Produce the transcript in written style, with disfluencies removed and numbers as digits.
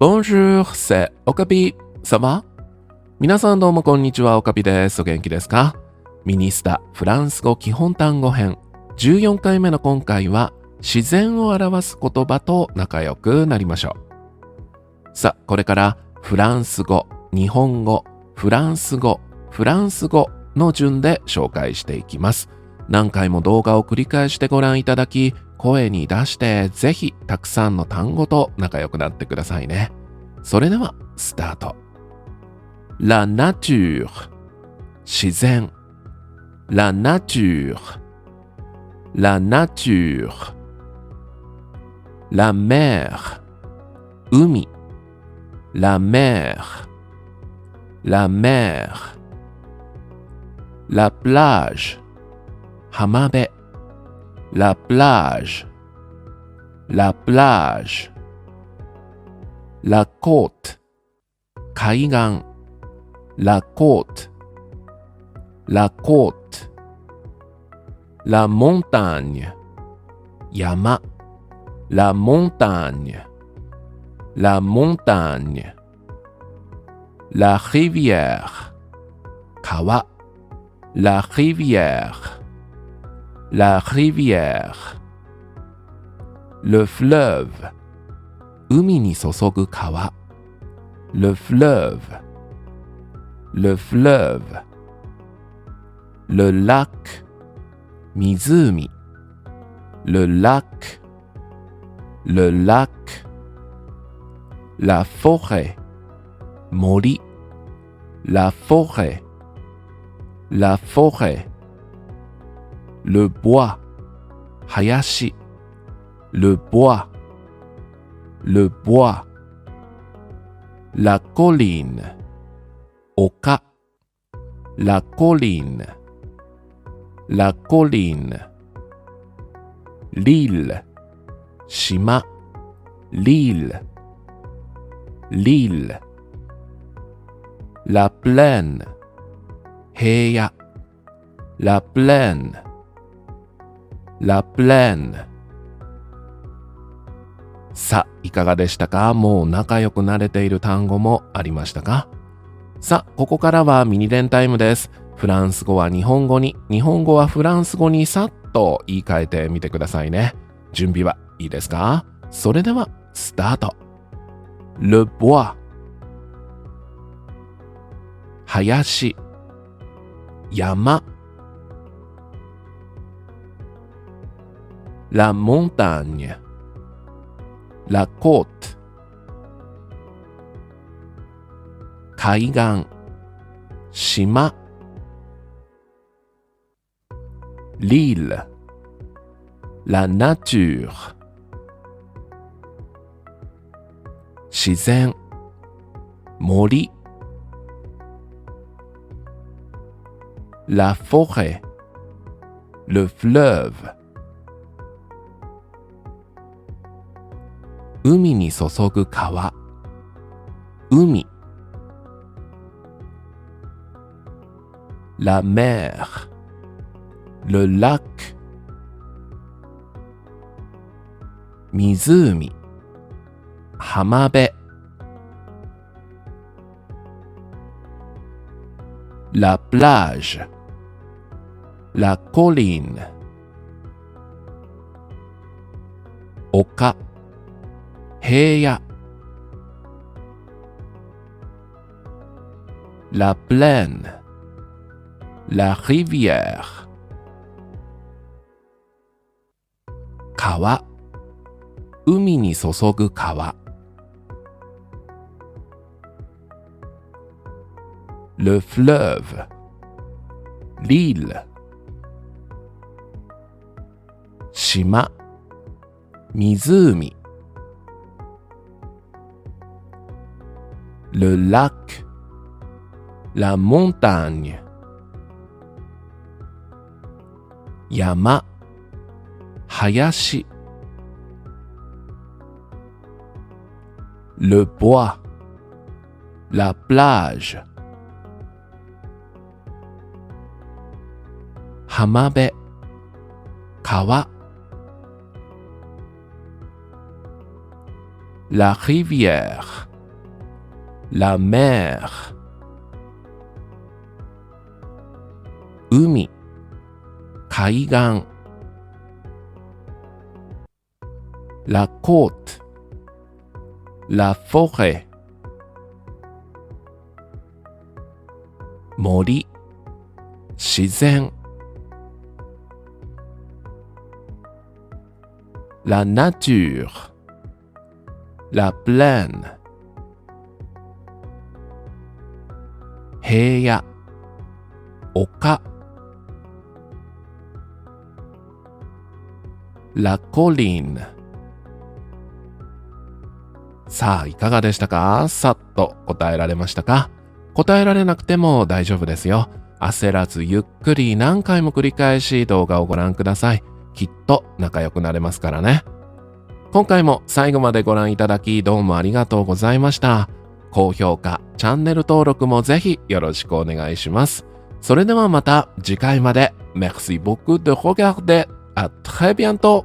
Bonjour, c'est Okapi. Ça va?皆さんどうもこんにちは、オカピです。お元気ですか？ミニスタフランス語基本単語編14回目の今回は自然を表す言葉と仲良くなりましょう。さあ、これからフランス語、日本語、フランス語、フランス語の順で紹介していきます。何回も動画を繰り返してご覧いただき、声に出してぜひたくさんの単語と仲良くなってくださいね。それではスタート。La nature 自然 La nature La nature La mer 海 La mer La mer La plage 浜辺 La plage La plage La côte 海岸 La côte La côte La montagne 山 La montagne La montagne La rivière 川 La rivière La rivière Le fleuve 海に注ぐ川 Le fleuve Le fleuve Le lac 湖 Le lac Le lac La forêt 森 La forêt La forêt Le bois 林 Le bois Le bois La colline 丘 La colline La colline L'île 島 L'île L'île La plaine 平野 La plaine La plaine さあ、いかがでしたか？もう仲良くなれている単語もありましたか？さあ、ここからはミニ練タイムです。フランス語は日本語に、日本語はフランス語にさっと言い換えてみてくださいね。準備はいいですか？それでは、スタート。Le bois 林山 La montagne La côte 海岸島 L'île La nature 自然森 La forêt Le fleuve 海に注ぐ川海 La mer Le lac 湖浜辺 La plage La colline 丘平野 La plaine La rivière 川海に注ぐ川 Le fleuve L'île 島湖 Le lac La montagne 山林 Le bois La plage 浜辺川 La rivière, la mer, 海、海岸。La côte, la forêt, 森、自然。La nature, la plaine, 平野、丘。La colline。さあ、いかがでしたか？さっと答えられましたか？答えられなくても大丈夫ですよ。焦らずゆっくり何回も繰り返し動画をご覧ください。きっと仲良くなれますからね。今回も最後までご覧いただきどうもありがとうございました。高評価、チャンネル登録もぜひよろしくお願いします。それではまた次回まで。Merci beaucoup de regarder. À très bientôt.